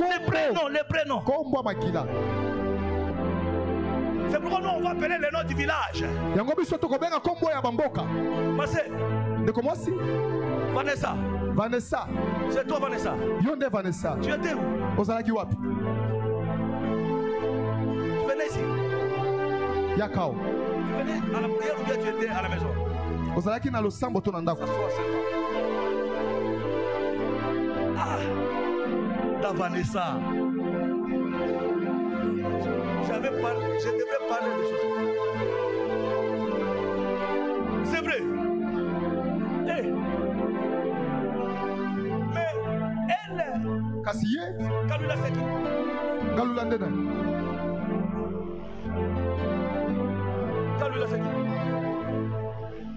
Les prénoms. C'est pourquoi nous on va appeler les noms du village. Passez. Vanessa. C'est toi Vanessa. Tu étais où? Tu venais ici. Tu venais à la prière ou bien tu étais à la maison? Ah, ta Vanessa. Je devrais parler de choses. C'est vrai. Hey. Mais elle. Kalula c'est qui? Kalula c'est qui?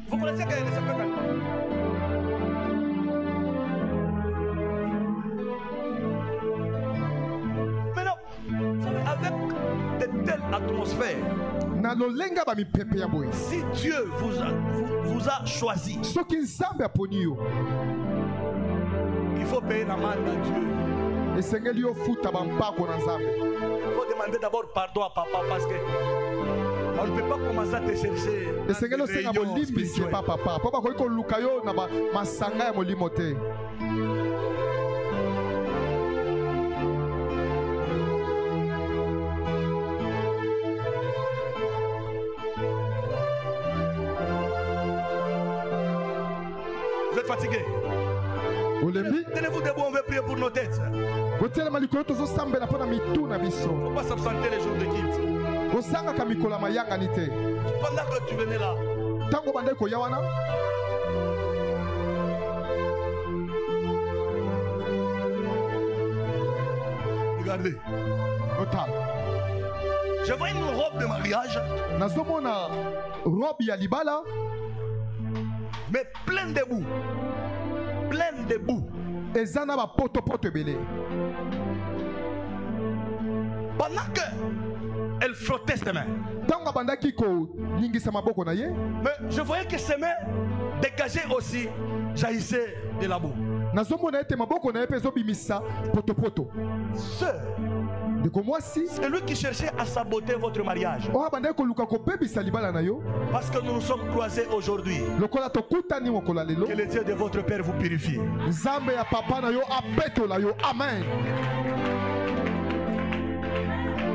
Vous connaissez qu'elle s'appelle Kalula? Maintenant, avec de telles atmosphères, si Dieu vous a choisi, il faut payer la main à Dieu. Il faut demander d'abord pardon à papa parce que on ne peut pas commencer à te chercher. Vous êtes fatigué? Tenez-vous debout, on veut prier pour nos têtes. Il ne faut pas s'absenter les jours de culte. Pendant que tu venais là, regardez. Je vois une robe de mariage, mais pleine de boue. Pleine de boue. Pendant que elle frottait ses mains, mais je voyais que ses mains dégagées aussi, jaillissaient de la boue. Sœur, c'est lui qui cherchait à saboter votre mariage. Parce que nous nous sommes croisés aujourd'hui. Que le Dieu de votre Père vous purifie. Amen.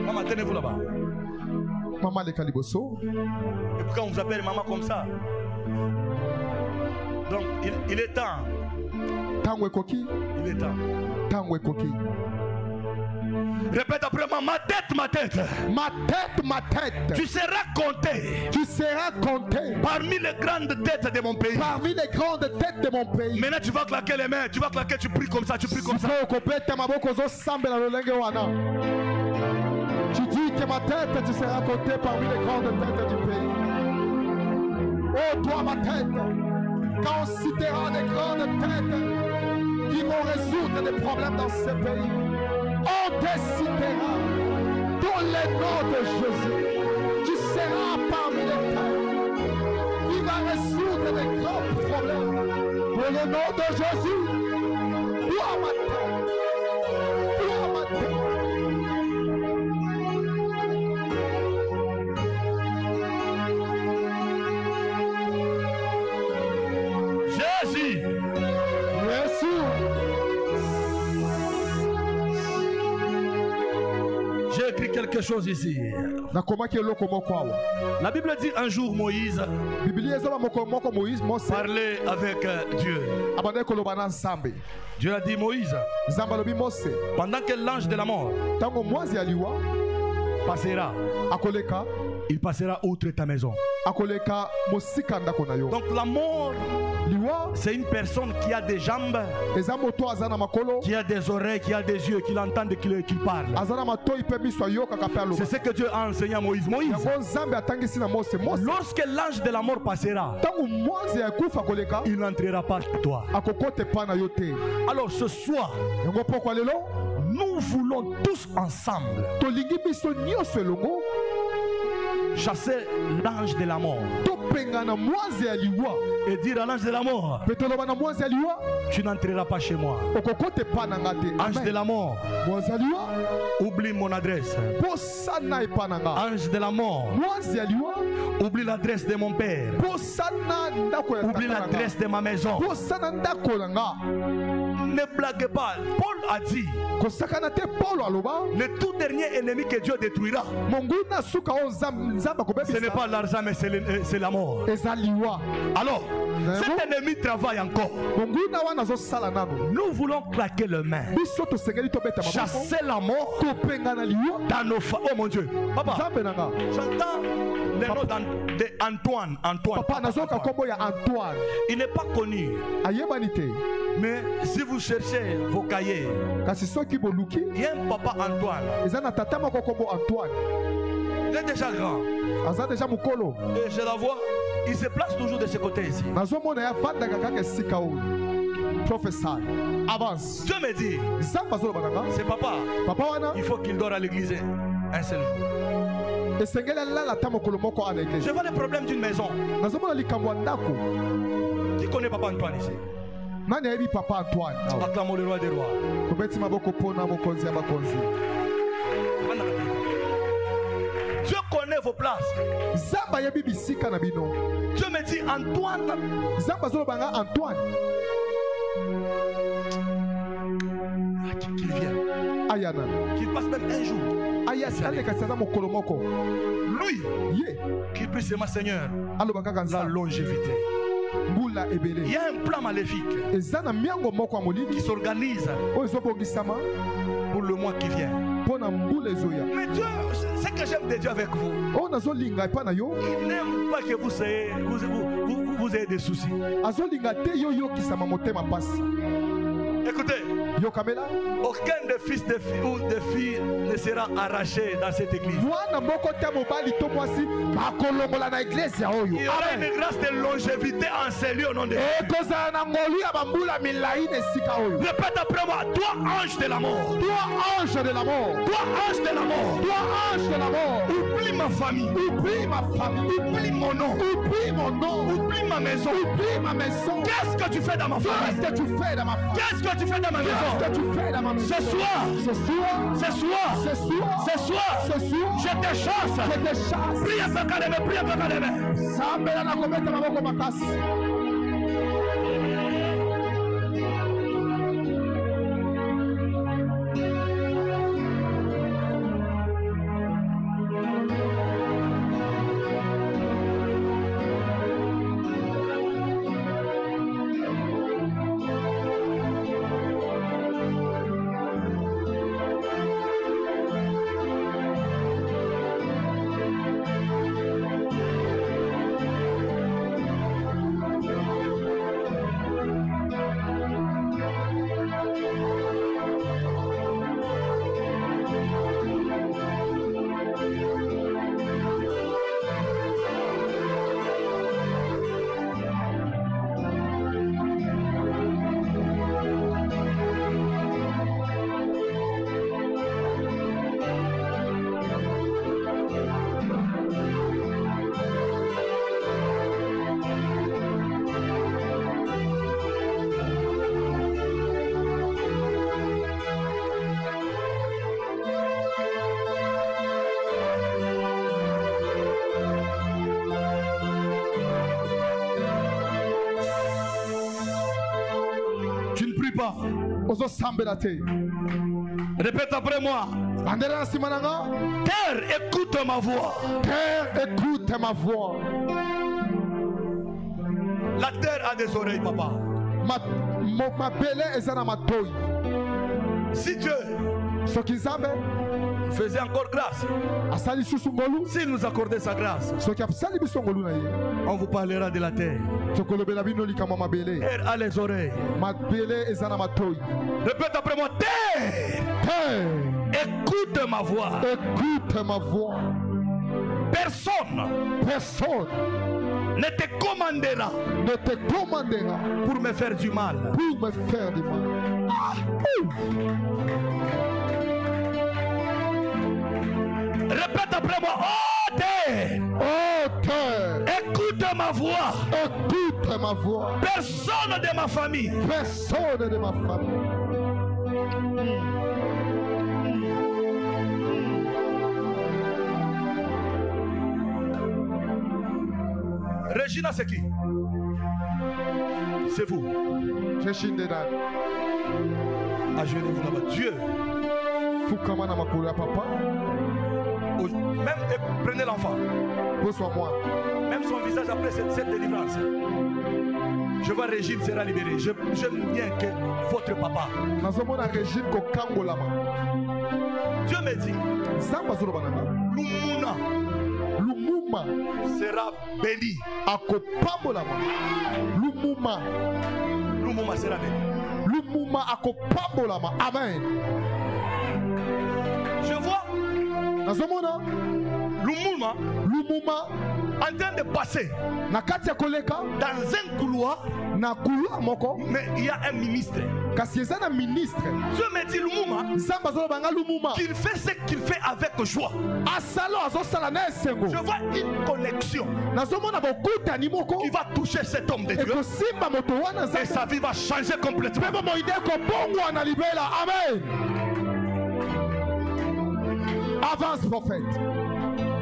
Maman, tenez-vous là-bas. Et pourquoi on vous appelle maman comme ça? Donc, il est temps. Il est temps. Répète après moi, ma tête. Tu seras compté. Parmi les grandes têtes de mon pays. Maintenant tu vas claquer les mains. Tu pries comme ça. Tu dis que ma tête, tu seras comptée parmi les grandes têtes du pays. Oh toi ma tête, quand on citera des grandes têtes qui vont résoudre des problèmes dans ce pays, on décidera dans le nom de Jésus. Tu seras parmi les têtes qui va résoudre des grands problèmes. Pour le nom de Jésus, toi ma tête, Jésus. J'ai écrit quelque chose ici. La Bible dit un jour Moïse parlait avec Dieu. Dieu a dit Moïse, pendant que l'ange de la mort passera, il passera outre ta maison. Donc la mort, c'est une personne qui a des jambes, qui a des oreilles, qui a des yeux, qui l'entend et qui parle. C'est ce que Dieu a enseigné à Moïse. Lorsque l'ange de la mort passera, il n'entrera pas chez toi. Alors ce soir, nous voulons tous ensemble chasser l'ange de la mort. Et dire à l'ange de la mort, tu n'entreras pas chez moi. Ange de la mort, oublie mon adresse. Ange de la mort, oublie l'adresse de mon père. Oublie l'adresse de ma maison. Ne blague pas. Paul a dit, le tout dernier ennemi que Dieu détruira, ce n'est pas l'argent, mais c'est la mort. Alors, cet ennemi travaille encore. Nous voulons claquer les mains, chasser la mort dans nos familles. Oh mon Dieu, papa, j'entends le nom d'Antoine. Il n'est pas connu. Mais si vous cherchez vos cahiers, il y a un papa Antoine. Il est déjà grand. Et je la vois, il se place toujours de ce côté ici. Avance. Dieu me dit, c'est papa. Il faut qu'il dort à l'église un seul jour. Je vois les problèmes d'une maison. Qui connaît papa Antoine ici? Papa Antoine. Acclamons le roi des rois. Dieu connaît vos places. Dieu me dit Antoine. Qu'il vienne. Qu'il passe même un jour. Lui, qu'il puisse aimer Seigneur la longévité. Il y a un plan maléfique qui s'organise pour le mois qui vient. Mais Dieu, ce que j'aime de Dieu avec vous, il n'aime pas que vous ayez des soucis. Écoutez, aucun des fils ou des filles ne sera arraché dans cette église. Il y aura une grâce de longévité en ces lieux au nom de Jésus. Répète après moi, toi ange de la mort. Toi ange de la mort. Toi ange de la mort. Toi ange de la mort. Oublie ma famille. Oublie ma famille. Oublie mon nom. Oublie mon nom. Oublie ma maison. Oublie ma maison. Qu'est-ce que tu fais dans ma famille? Qu'est-ce que tu fais dans ma famille? Qu'est-ce que tu fais dans ma maison? Qu'est-ce que tu fais dans ma maison? Ce soir. Ce soir. Ce soir. Ce soir. Ce soir. Ce soir. Je te chasse. Je te chasse. Prie un peu calme. Prie un peu calme. Sambela na kometa maboko makasi. Répète après moi. Terre, écoute ma voix. Terre, écoute ma voix. La terre a des oreilles, papa. Si Dieu faisait encore grâce, s'il nous accordait sa grâce, on vous parlera de la terre. Terre a les oreilles. Répète après moi. Terre, écoute ma voix. Écoute ma voix. Personne ne te commandera pour me faire du mal. Répète après moi. Oh terre, voix. Écoute ma voix. Personne de ma famille. Personne de ma famille. Regina, c'est qui? C'est vous. Jeshindedan. Agenez-vous là-bas. Dieu. Fukamana makura papa. Même prenez l'enfant. Reçois-moi. Même son visage après cette délivrance. Je vois Régine sera libérée. J'aime bien que votre papa. Dieu me dit. Lumuna sera béni. Lumuma sera béni. Amen. Je vois Lumuma en train de passer dans un couloir, mais il y a un ministre. Dieu me dit Lumuma qu'il fait ce qu'il fait avec joie. Je vois une connexion qui va toucher cet homme de Dieu et sa vie va changer complètement. Amen. Avance, prophète.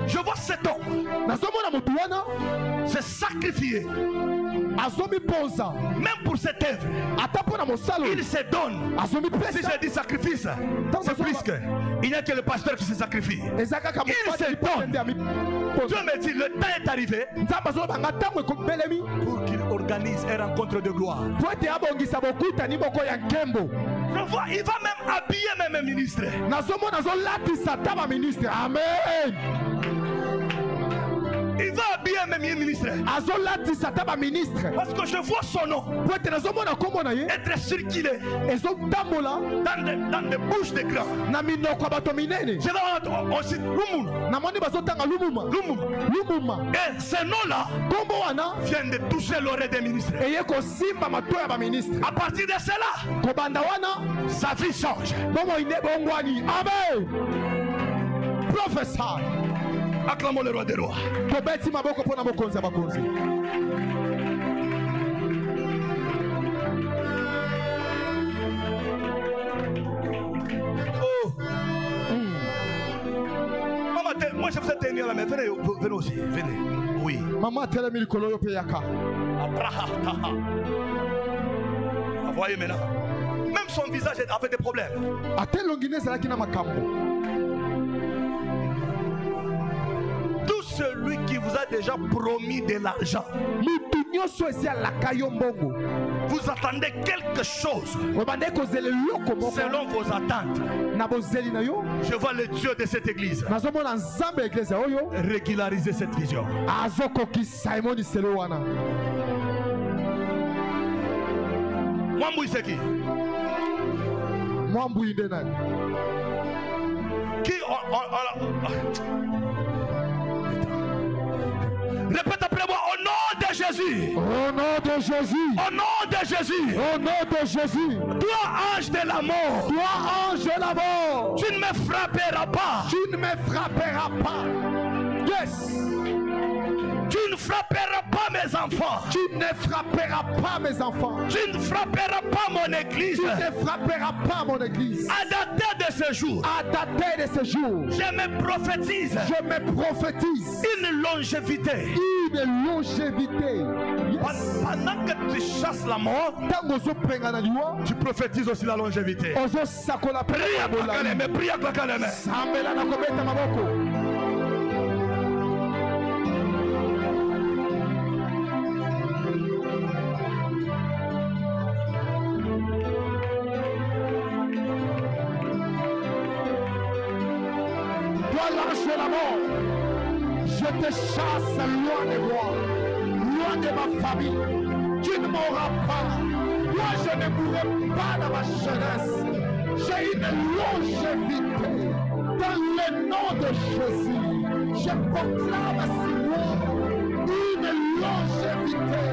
Je vois cet homme se sacrifier. Même pour cette œuvre, il se donne. Si je dis sacrifice, c'est plus que il n'y a que le pasteur qui se sacrifie. Il se donne. Dieu me dit le temps est arrivé pour qu'il organise une rencontre de gloire. Je vois, il va même habiller même ministre. Amen. Il va habiller même ministre. Parce que je vois son nom être circulé dans des bouches de grands. Je vais aussi Lumuma. Et ce nom-là vient de toucher l'oreille des ministres. À partir de cela, sa vie change. Amen. Professeur. Acclamons le roi des rois. Oh. Maman, moi je vous ai tenu à la main. Venez aussi. Venez. Oui. Maman, vous voyez maintenant. Même son visage avait des problèmes. Tout celui qui vous a déjà promis de l'argent, vous attendez quelque chose selon vos attentes. Je vois le Dieu de cette église régulariser cette vision. Mwambou c'est qui? Qui répète après moi, au nom de Jésus. Au nom de Jésus. Au nom de Jésus. Au nom de Jésus. Toi, ange de la mort. Toi, ange de la mort. Tu ne me frapperas pas. Tu ne me frapperas pas. Yes. Tu ne frapperas pas mes enfants. Tu ne frapperas pas mes enfants. Tu ne frapperas pas mon église. Tu ne frapperas pas mon église. À dater de ce jour. À dater de ce jour. Je me prophétise. Je me prophétise. Une longévité. Une longévité. Yes. Pendant que tu chasses la mort, tu prophétises aussi la longévité. Prie à Klakaleme. Je te chasse loin de moi, loin de ma famille. Tu ne mourras pas. Moi, je ne mourrai pas dans ma jeunesse. J'ai une longévité. Dans le nom de Jésus, je proclame sur moi une longévité.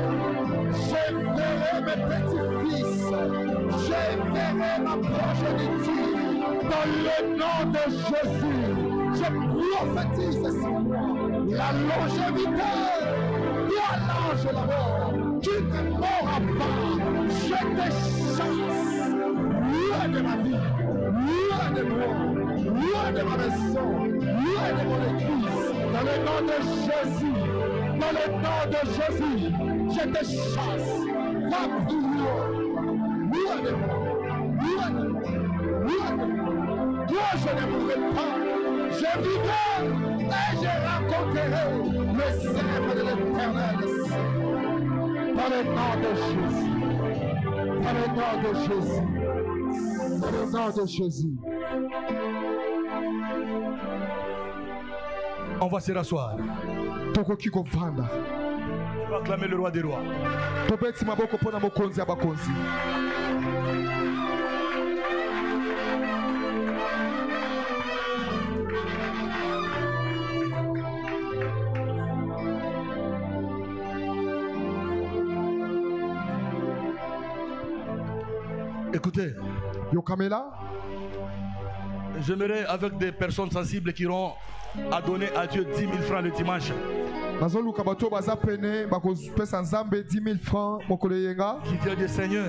Je verrai mes petits-fils. Je verrai ma progéniture. Dans le nom de Jésus, je prophétise sur moi la longévité, Toi l'ange de la mort, tu ne mourras pas. Je te chasse. Loin de ma vie, loin de moi, loin de ma maison, loin de mon église. Dans le nom de Jésus, dans le nom de Jésus, je te chasse. Va plus loin. Loin de moi, loin de moi, loin de moi. Toi, je ne mourrai pas. Je vivrai et je rencontrerai le sèvre de l'Éternel. Dans le nom de Jésus. Dans le nom de Jésus. Dans le nom de Jésus. On va se rasseoir. Tokoki kovanda. On va acclamer le roi des rois. Tobeti maboko pona mokonzi abakonzi. Écoutez, Yokamela, j'aimerais avec des personnes sensibles qui auront à donner à Dieu 10 000 francs le dimanche. bazoluka bato baza pene bakopesa nzambe 10 000 francs mokolo yenga. Qui dit Dieu Seigneur,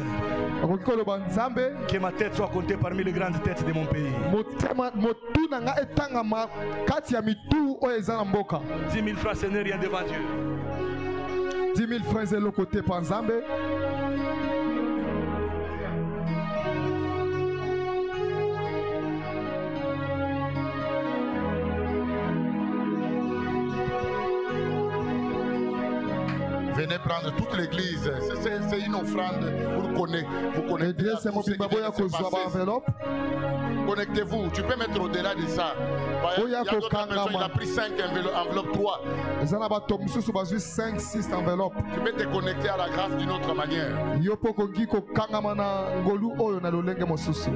bakoki koloba nzambe que ma tête soit comptée parmi les grandes têtes de mon pays. motema motu na nga etangama kati ya mitu oyo eza na mboka. 10 000 francs, ce n'est rien devant Dieu. 10 000 francs ezelo kote pa nzambe. Venez prendre toute l'église. C'est une offrande. Vous connaissez. Connectez-vous. Tu peux mettre au-delà de ça. Il y a d'autres personnes, il a pris 5 enveloppes, 3. 5, 6 enveloppes. Tu peux te connecter à la grâce d'une autre manière.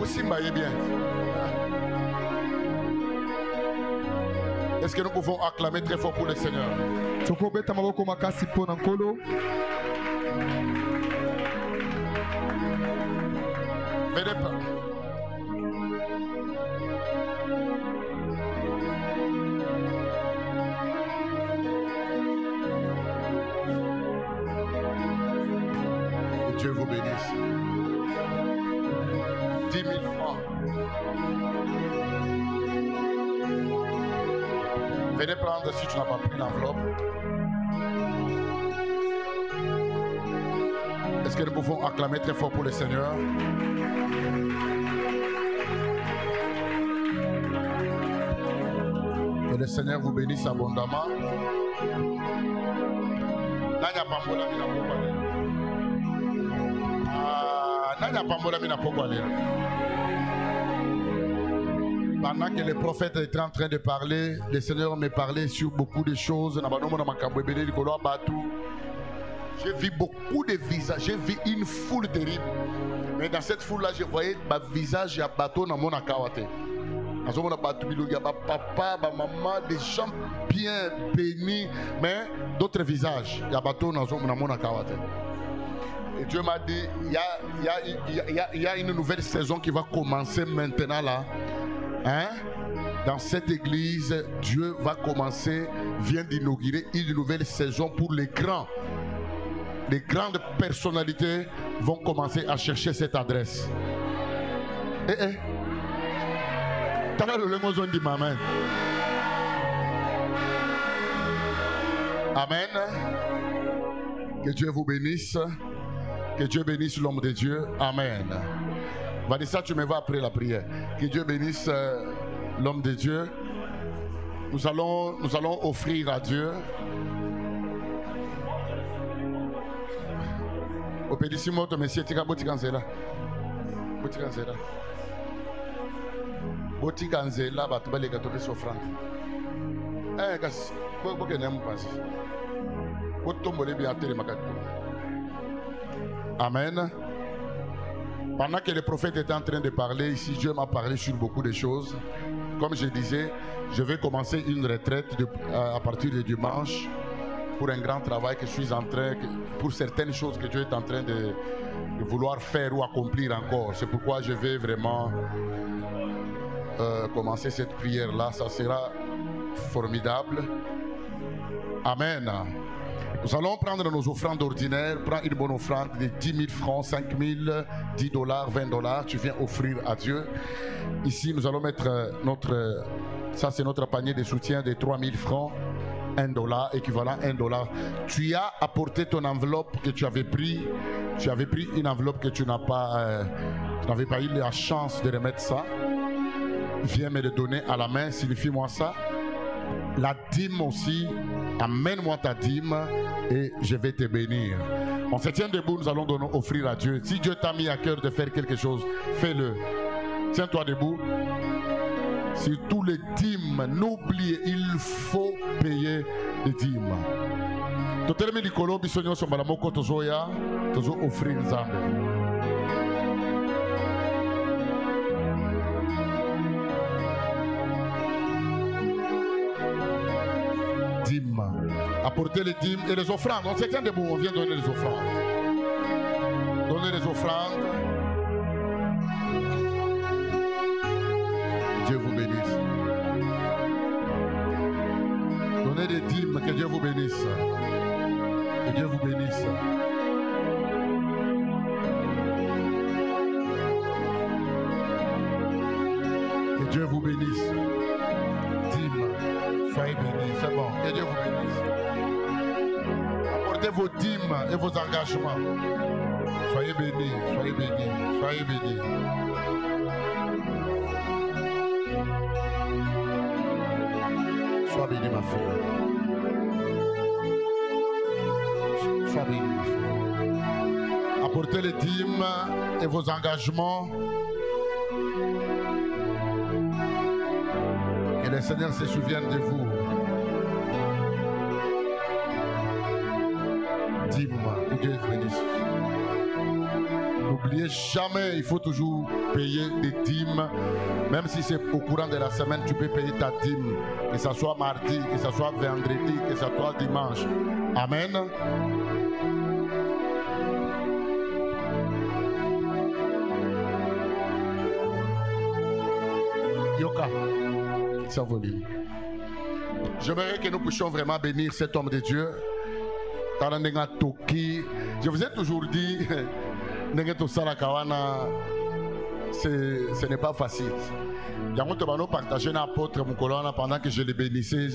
Aussi, bien. Est-ce que nous pouvons acclamer très fort pour le Seigneur? Venez pas. Que Dieu vous bénisse. 10 000 francs. Venez prendre si tu n'as pas pris l'enveloppe. Est-ce que nous pouvons acclamer très fort pour le Seigneur? Que le Seigneur vous bénisse abondamment. Pendant que le prophète était en train de parler, le Seigneur me parlait sur beaucoup de choses. J'ai vu beaucoup de visages, j'ai vu une foule terrible. Mais dans cette foule-là, je voyais ma visage et bateau dans mon akawate. Dans mon bateau, il y a papa, maman, des gens bien bénis, mais d'autres visages. Il y a bateau dans mon akawate. Et Dieu m'a dit, il y a une nouvelle saison qui va commencer maintenant là. Hein? Dans cette église, Dieu va commencer, vient d'inaugurer une nouvelle saison pour les grands. Les grandes personnalités vont commencer à chercher cette adresse. Amen. Amen. Que Dieu vous bénisse. Que Dieu bénisse l'homme de Dieu. Amen. Vanessa, tu me vas après la prière. Que Dieu bénisse l'homme de Dieu. Nous allons offrir à Dieu. Au pédissimo, monsieur Tika Botikanzela. Botikanzela. Botikanzela, Batubale Gatobe Sofran. Eh, Gas, Bokenem Pass. Botombole Biatere Makato. Amen. Pendant que le prophète était en train de parler, ici Dieu m'a parlé sur beaucoup de choses. Comme je disais, je vais commencer une retraite à partir de dimanche pour un grand travail que je suis en train, pour certaines choses que Dieu est en train de vouloir faire ou accomplir encore. C'est pourquoi je vais vraiment commencer cette prière-là. Ça sera formidable. Amen. Nous allons prendre nos offrandes ordinaires. Prends une bonne offrande de 10 000 francs, 5 000, 10 $, 20 $. Tu viens offrir à Dieu. Ici, nous allons mettre notre... Ça, c'est notre panier de soutien de 3 000 francs. $, équivalent $1. Tu as apporté ton enveloppe que tu avais pris. Tu avais pris une enveloppe que tu n'avais pas eu la chance de remettre ça. Viens me le donner à la main, signifie-moi ça. La dîme aussi, amène-moi ta dîme et je vais te bénir. On se tient debout, nous allons offrir à Dieu. Si Dieu t'a mis à cœur de faire quelque chose, fais-le. Tiens-toi debout. Sur tous les dîmes, n'oubliez, il faut payer les dîmes. Totelemi likolo bisonyo sombala moko tozoya tozo offrir nzambe. Dîmes. Apportez les dîmes et les offrandes. On se tient debout, on vient donner les offrandes. Donnez les offrandes. Dieu vous bénisse. Donnez des dîmes, que Dieu vous bénisse. Que Dieu vous bénisse. Que Dieu vous bénisse. Dîmes, soyez bénis, c'est bon. Que Dieu vous bénisse. Apportez vos dîmes et vos engagements. Soyez bénis, soyez bénis, soyez bénis. Sois béni, ma fille. Sois béni, ma fille. Apportez les dîmes et vos engagements. Que le Seigneur se souvienne de vous. Dîmes, que Dieu vous bénisse. N'oubliez jamais, il faut toujours payer des dîmes. Même si c'est au courant de la semaine, tu peux payer ta dîme. Que ce soit mardi, que ce soit vendredi, que ce soit dimanche. Amen. Yoka, s'envoler. J'aimerais que nous puissions vraiment bénir cet homme de Dieu. Je vous ai toujours dit, ce n'est pas facile. Pendant que je le bénissais,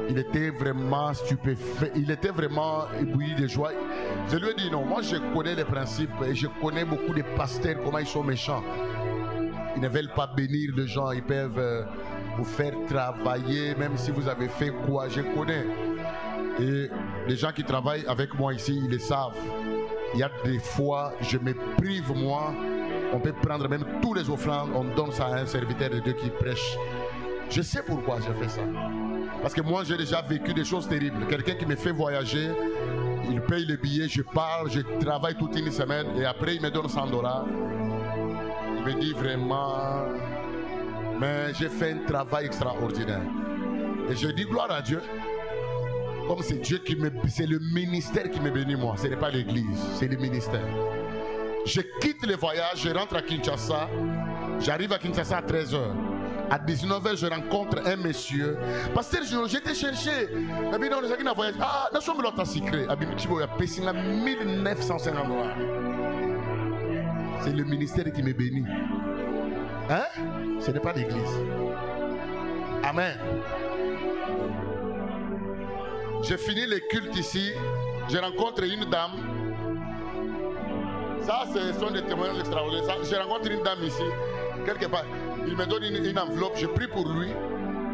il était vraiment stupéfait, il était vraiment ébloui de joie. Je lui ai dit non, moi je connais les principes et je connais beaucoup de pasteurs, comment ils sont méchants. Ils ne veulent pas bénir les gens, ils peuvent vous faire travailler, même si vous avez fait quoi, je connais. Et les gens qui travaillent avec moi ici, ils le savent. Il y a des fois, je me prive moi. On peut prendre même tous les offrandes, on donne ça à un serviteur de Dieu qui prêche. Je sais pourquoi j'ai fait ça. Parce que moi, j'ai déjà vécu des choses terribles. Quelqu'un qui me fait voyager, il paye le billet, je pars, je travaille toute une semaine et après il me donne $100. Il me dit vraiment, mais j'ai fait un travail extraordinaire. Et je dis gloire à Dieu. Comme c'est Dieu qui me... C'est le ministère qui me bénit moi. Ce n'est pas l'église, c'est le ministère. Je quitte le voyage, je rentre à Kinshasa. J'arrive à Kinshasa à 13h. À 19h, je rencontre un monsieur. Pasteur, j'étais cherché. Ah, nous sommes là en secret. Il a payé $1950. C'est le ministère qui me bénit. Hein? Ce n'est pas l'église. Amen. J'ai fini les cultes ici. Je rencontre une dame. Ça, ce sont des témoignages extraordinaires. Je rencontre une dame ici, quelque part. Il me donne une enveloppe, je prie pour lui.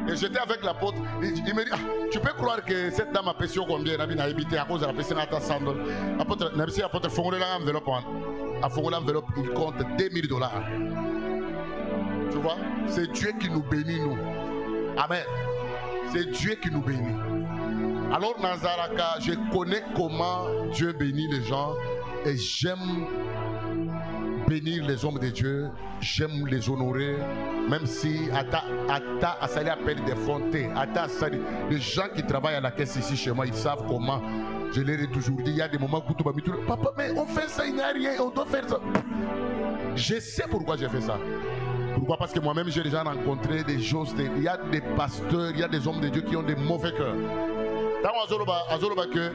Et j'étais avec l'apôtre. Il me dit, ah, tu peux croire que cette dame a payé combien? Elle a habité à cause de la payé à $100. L'apôtre, l'enveloppe, il compte $2000. Tu vois, c'est Dieu qui nous bénit, nous. Amen. C'est Dieu qui nous bénit. Alors, Nazaraka, je connais comment Dieu bénit les gens et j'aime bénir les hommes de Dieu, j'aime les honorer, même si Ata a sali appel des frontières, les gens qui travaillent à la caisse ici chez moi, ils savent comment. Je leur ai toujours dit, il y a des moments où tu vas me dire, papa, mais on fait ça, il n'y a rien, on doit faire ça. Je sais pourquoi j'ai fait ça. Pourquoi? Parce que moi-même j'ai déjà rencontré des choses, il y a des pasteurs, il y a des hommes de Dieu qui ont des mauvais cœurs. que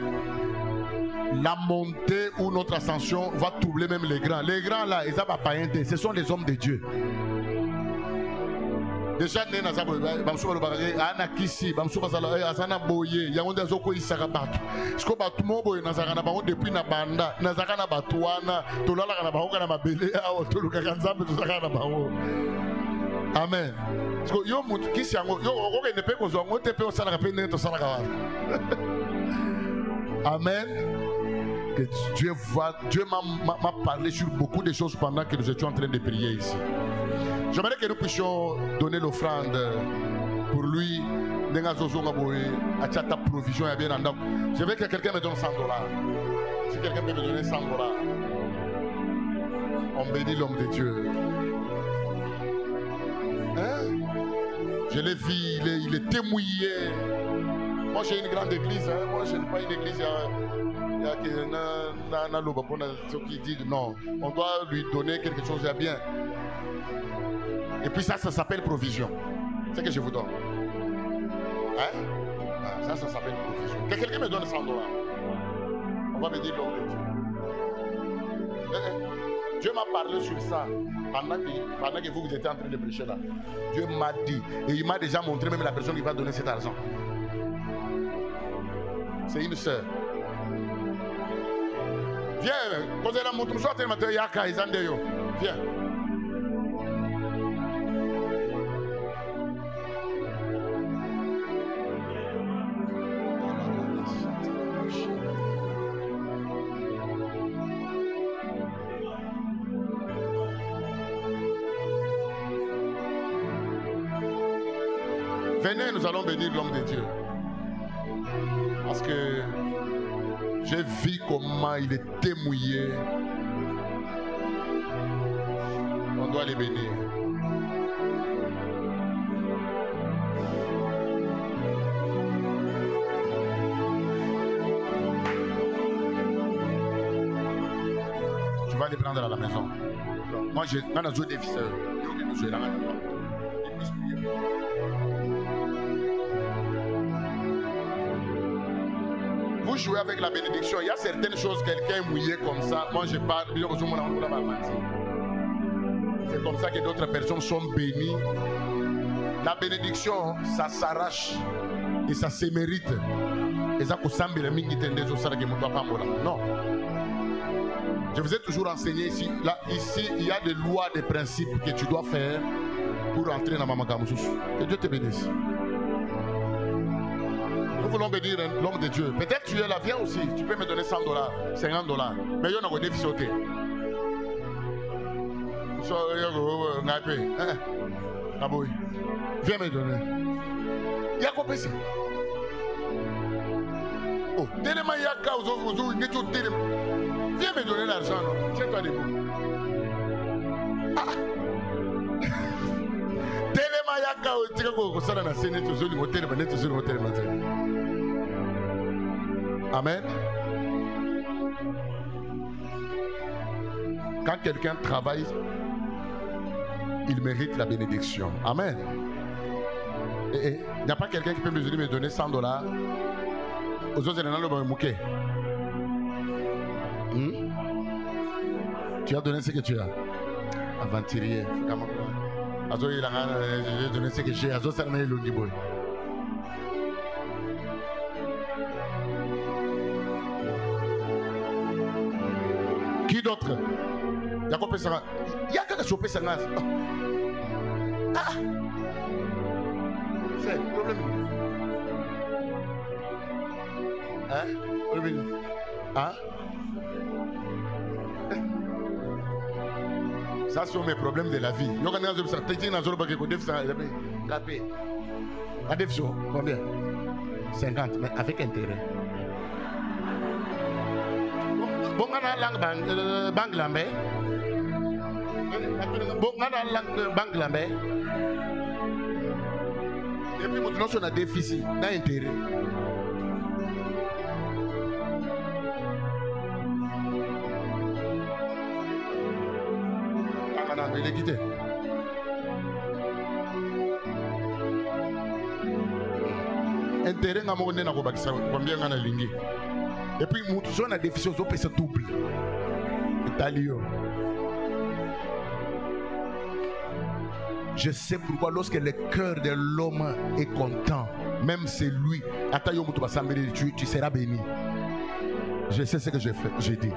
la montée ou notre ascension va troubler même les grands. Les grands là, ils n'ont pas été. Ce sont les hommes de Dieu. Déjà, nous avons Anakisi, Azana Boye, Yaonda Zoko Isarabat. Ce que Batmo Boy, Nazarana Bao depuis Nabanda, Nazarana Batuana, Tolala Nabahoka Nabele, Toluka Kanzam, Tuzakana Bao. Amen. Parce que yo Kisi, yo ne peut pas vous te au Salapene, au Salagawa. Amen. Que Dieu m'a parlé sur beaucoup de choses pendant que nous étions en train de prier ici. J'aimerais que nous puissions donner l'offrande pour lui. Provision. Je veux que quelqu'un me donne $100. Si quelqu'un peut me donner $100, on bénit l'homme de Dieu. Hein? Je l'ai vu, il est témoigné. Moi j'ai une grande église. Hein? Moi je n'ai pas une église. Qui dit non, on doit lui donner quelque chose de bien. Et puis ça s'appelle provision. C'est ce que je vous donne. Hein? Ça s'appelle provision. Que quelqu'un me donne $100. On va me dire l'homme de Dieu. Dieu m'a parlé sur ça pendant que vous étiez en train de prêcher là. Dieu m'a dit. Et il m'a déjà montré même la personne qui va donner cet argent. C'est une sœur. Viens, viens. Venez, nous allons bénir l'homme de Dieu. Parce que j'ai vu comment il était mouillé. On doit les bénir. Tu vas les prendre à la maison. Moi, j'ai un joué des fils. Vous jouez avec la bénédiction. Il y a certaines choses, quelqu'un est mouillé comme ça. Moi, je parle. C'est comme ça que d'autres personnes sont bénies. La bénédiction, ça s'arrache et ça se mérite. Non. Je vous ai toujours enseigné ici. Là, ici, il y a des lois, des principes que tu dois faire pour entrer dans Mama Kamoussous. Que Dieu te bénisse. Nous voulons bénir l'homme de Dieu. Peut-être tu es là, viens aussi. Tu peux me donner $100, $50. Mais il y a un défi sauté. Viens me donner. Il y a quoi ici? Oh, tellement il y a cas viens me donner l'argent. Tiens-toi debout. Tellement il y a cas Amen. Quand quelqu'un travaille, il mérite la bénédiction. Amen. Il n'y a pas quelqu'un qui peut me donner $100. Aux autres, il tu as donné ce que tu as. Aventurier. J'ai donné ce que j'ai. Qui d'autre? Il y a quoi ça? Il y a quelqu'un qui choper ça. Ah! C'est le problème. Hein? Hein? Ça sont mes problèmes de la vie. Il y a des gens qui ont combien? 50, mais avec intérêt. Bon, on a la langue banglambe. Bon, on a la langue banglambe. Et puis, maintenant, on a déficit d'intérêt. Il est quitté. intérêt na mo na ko bakisa combien ngana lingi. Et puis mutu zona déficit zo pesa double. Italio. Je sais pourquoi lorsque le cœur de l'homme est content, même c'est lui, tu seras béni. Je sais ce que j'ai fait, j'ai dit.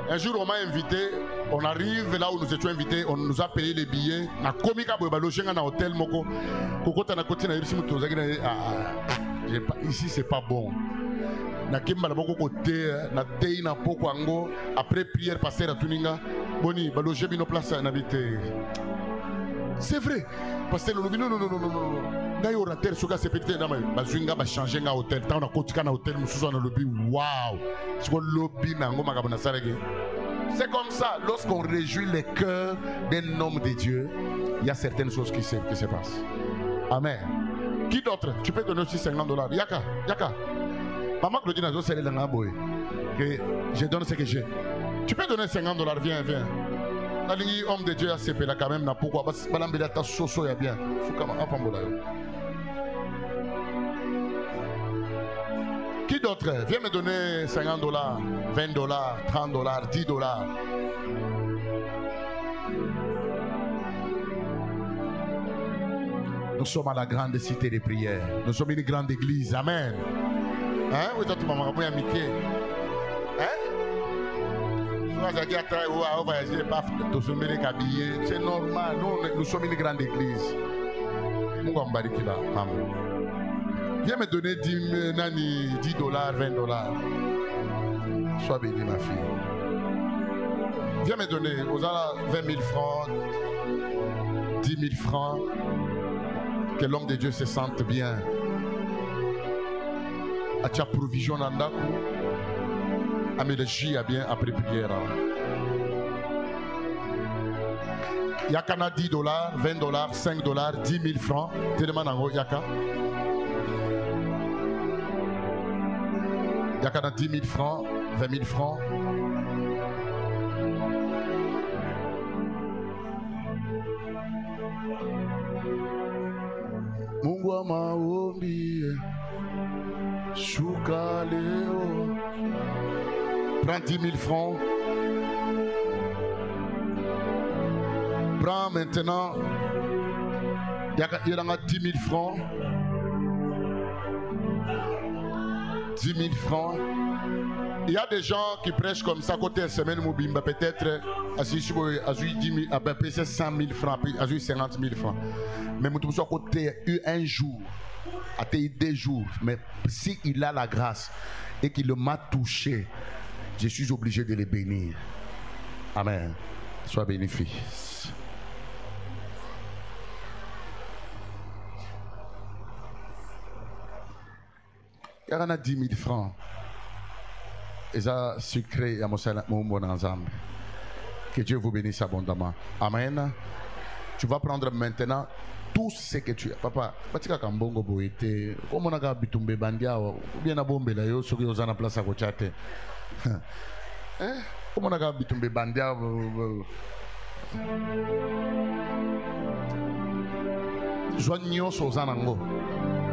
Un jour, on m'a invité, on arrive là où nous étions invités, on nous a payé les billets. Ici, c'est pas bon. Après prière, pasteur à Tuninga, Boni, baloger bino place à habiter. C'est vrai. Pasteur, non. N'a eu rater ce gars, c'est petit. Bazunga va changer un hôtel. Tant on a continué un hôtel, nous sommes dans le lobby. Waouh! C'est quoi le lobby? C'est comme ça. Lorsqu'on réjouit le cœur d'un homme de Dieu, il y a certaines choses qui se passent. Amen. Qui d'autre? Tu peux donner aussi $50. Yaka. Maman Claudine a dit que je donne ce que j'ai. Tu peux donner $50, viens. Homme de Dieu a CP là quand même, pourquoi? Parce que ta soso est bien. Qui d'autre? Viens me donner $50, $20, $30, $10. Nous sommes à la grande cité de prière. Nous sommes une grande église. Amen. Hein? Oui, toi, tu m'as rappelé amitié. Hein? C'est normal. Nous sommes une grande église. Viens me donner $10, $20. Sois béni, ma fille. Viens me donner 20 000 francs, 10 000 francs. Que l'homme de Dieu se sente bien. A ta provision en daku. A me le bien après prière. Yaka na $10, $20, $5, 10 000 francs. Tellement nango yaka. Yaka na 10 000 francs, 20 000 francs. Mungwa maombi shuka leo. Prends 10 000 francs. Prends maintenant. Il y a 10 000 francs. 10 000 francs. Il y a des gens qui prêchent comme ça côté semaine mobimba peut-être à 100 000 francs, à 50 000 francs. Mais mon tout côté un jour, à 2 jours. Mais si il a la grâce et qu'il m'a touché, je suis obligé de le bénir. Amen. Sois béni, fils. Il y en a 10 000 francs. Et ça, sucré à mon ensemble. Que Dieu vous bénisse abondamment. Amen. Tu vas prendre maintenant tout ce que tu as. Papa, patika kambongo boite. Comme on a bitumbe bandia ou bien à bombe là, yo sur yo place à kochate. Hein? Comme on a bitumbe bandia. Joignons aux anango.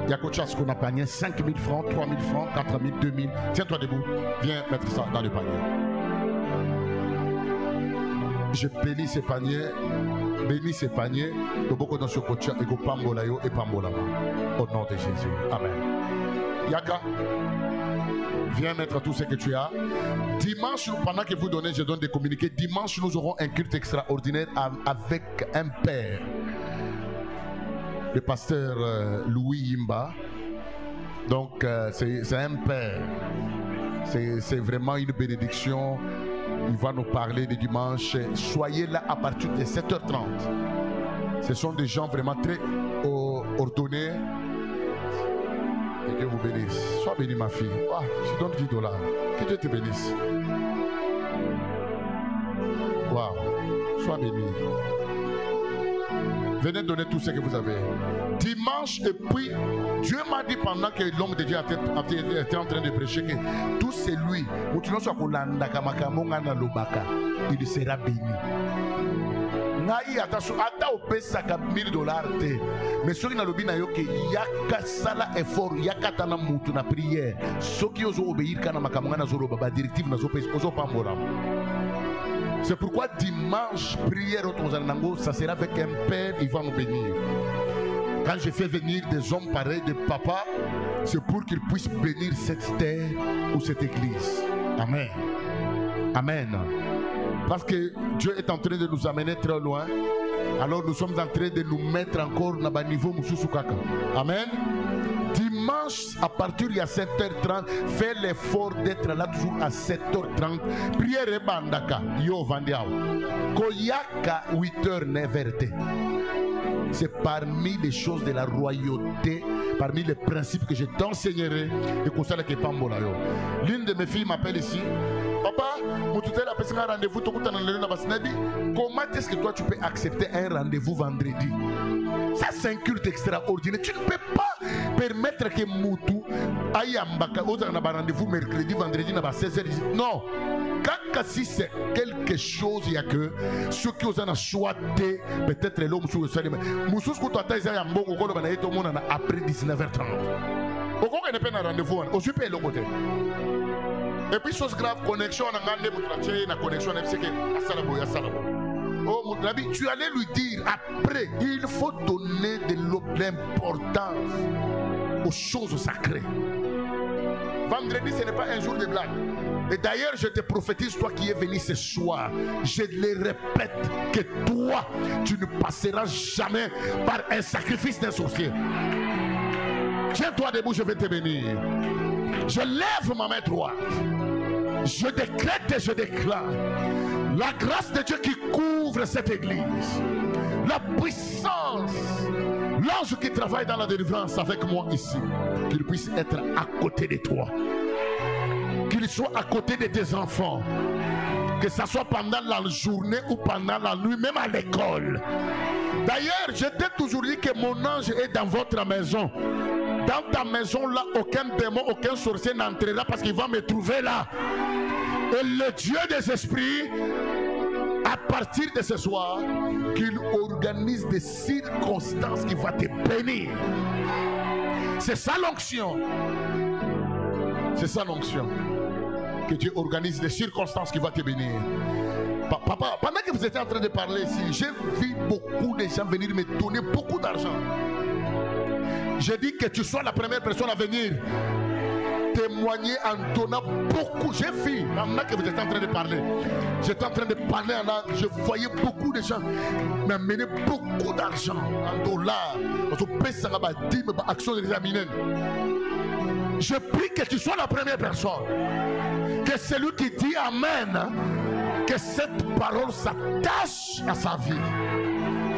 Il y a quelque chose qu'on a panier 5 000 francs, 3 000 francs, 4 000, 2 000. Tiens-toi debout. Viens mettre ça dans le panier. Je bénis ces paniers. Bénis ces paniers. De beaucoup dans ce côté et go pambolayo et pambolama. Au nom de Jésus. Amen. Yaka. Viens mettre tout ce que tu as. Dimanche, pendant que vous donnez, je donne des communiqués. Dimanche, nous aurons un culte extraordinaire avec un père. Le pasteur Louis Yimba. Donc c'est un père. C'est vraiment une bénédiction. Il va nous parler de dimanche. Soyez là à partir de 7h30. Ce sont des gens vraiment très ordonnés. Que Dieu vous bénisse. Sois béni, ma fille. Ah, je donne $10. Que Dieu te bénisse. Waouh. Sois béni. Venez donner tout ce que vous avez. Dimanche, et puis, Dieu m'a dit pendant que l'homme de Dieu était en train de prêcher que tout celui, il sera béni. ngai attention ata opesaka $1000 te mais soki nalobi na yo ke yaka sala effort yaka tana mutu na prière soki ozo obéir kana makambo ngana zoloba ba directive na ozo pambola. C'est pourquoi dimanche prière au Tonzanango ça sera avec un père, il va nous bénir. Quand je fais venir des hommes pareils de papa, c'est pour qu'ils puissent bénir cette terre ou cette église. Amen. Amen. Parce que Dieu est en train de nous amener très loin. Alors nous sommes en train de nous mettre encore dans le niveau Moussousoukaka. Amen. Dimanche, à partir de 7h30, fais l'effort d'être là toujours à 7h30. Prière et bandaka. Yo vandiao. Koyaka 8h 9h. C'est parmi les choses de la royauté, parmi les principes que je t'enseignerai. Et comme ça, l'une de mes filles m'appelle ici. Papa, un rendez-vous. Comment est-ce que toi tu peux accepter un rendez-vous vendredi? Ça c'est un culte extraordinaire. Tu ne peux pas permettre que Moutou aille à Mbaka, un rendez-vous mercredi, vendredi, à 16h. Non. Quand si c'est quelque chose, il y a que ceux qui ont choisi peut-être l'homme sous le sol. Moussous, quand tu as un bon après 19h30. Pourquoi on n'a pas un rendez-vous? On se paye le côté. Et puis, chose grave, connexion, on a une connexion, oh, mon ami, tu allais lui dire après, il faut donner de l'importance aux choses sacrées. Vendredi, ce n'est pas un jour de blague. Et d'ailleurs, je te prophétise, toi qui es venu ce soir, je le répète, que toi, tu ne passeras jamais par un sacrifice d'un sorcier. Tiens-toi debout, je vais te bénir. Je lève ma main droite. Je décrète et je déclare la grâce de Dieu qui couvre cette église, la puissance, l'ange qui travaille dans la délivrance avec moi ici, qu'il puisse être à côté de toi, qu'il soit à côté de tes enfants, que ce soit pendant la journée ou pendant la nuit, même à l'école. D'ailleurs, je t'ai toujours dit que mon ange est dans votre maison. Dans ta maison là, aucun démon, aucun sorcier n'entrera parce qu'il va me trouver là. Et le Dieu des esprits, à partir de ce soir, qu'il organise des circonstances qui vont te bénir. C'est ça l'onction. C'est ça l'onction. Que Dieu organise des circonstances qui vont te bénir. Papa, pendant que vous étiez en train de parler ici, j'ai vu beaucoup de gens venir me donner beaucoup d'argent. J'ai dit que tu sois la première personne à venir témoigner en donnant beaucoup. J'ai vu, pendant que vous étiez en train de parler, j'étais en train de parler, je voyais beaucoup de gens m'amener beaucoup d'argent en dollars. Je prie que tu sois la première personne, que celui qui dit Amen, que cette parole s'attache à sa vie.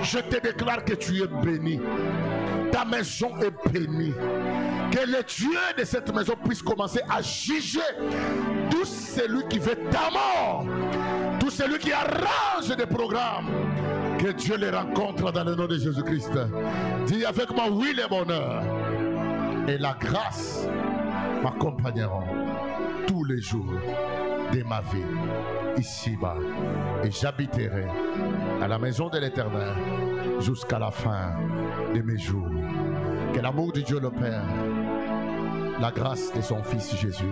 Je te déclare que tu es béni. Ta maison est bénie. Que le Dieu de cette maison puisse commencer à juger tout celui qui veut ta mort, tout celui qui arrange des programmes. Que Dieu les rencontre dans le nom de Jésus-Christ. Dis avec moi, oui, le bonheur et la grâce m'accompagneront tous les jours de ma vie ici-bas, et j'habiterai à la maison de l'Éternel jusqu'à la fin de mes jours. Que l'amour de Dieu le Père, la grâce de son Fils Jésus,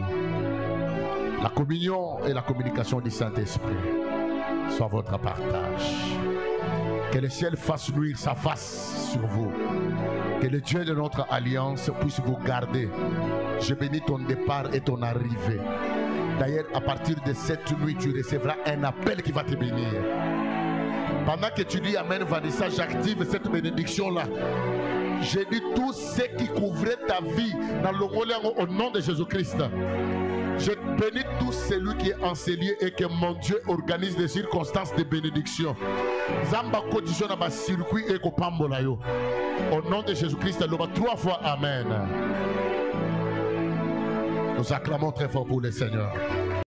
la communion et la communication du Saint-Esprit soient votre partage. Que le ciel fasse luire sa face sur vous. Que le Dieu de notre alliance puisse vous garder. Je bénis ton départ et ton arrivée. D'ailleurs, à partir de cette nuit, tu recevras un appel qui va te bénir. Pendant que tu dis Amen, Vanessa, j'active cette bénédiction-là. J'ai dit tout ce qui couvrait ta vie dans le rôle au nom de Jésus-Christ. Je bénis tout celui qui est enseigné et que mon Dieu organise des circonstances de bénédiction. Zamba condition dans ma circuit et kopambolayo. Au nom de Jésus-Christ, il aura 3 fois Amen. Nous acclamons très fort pour le Seigneur.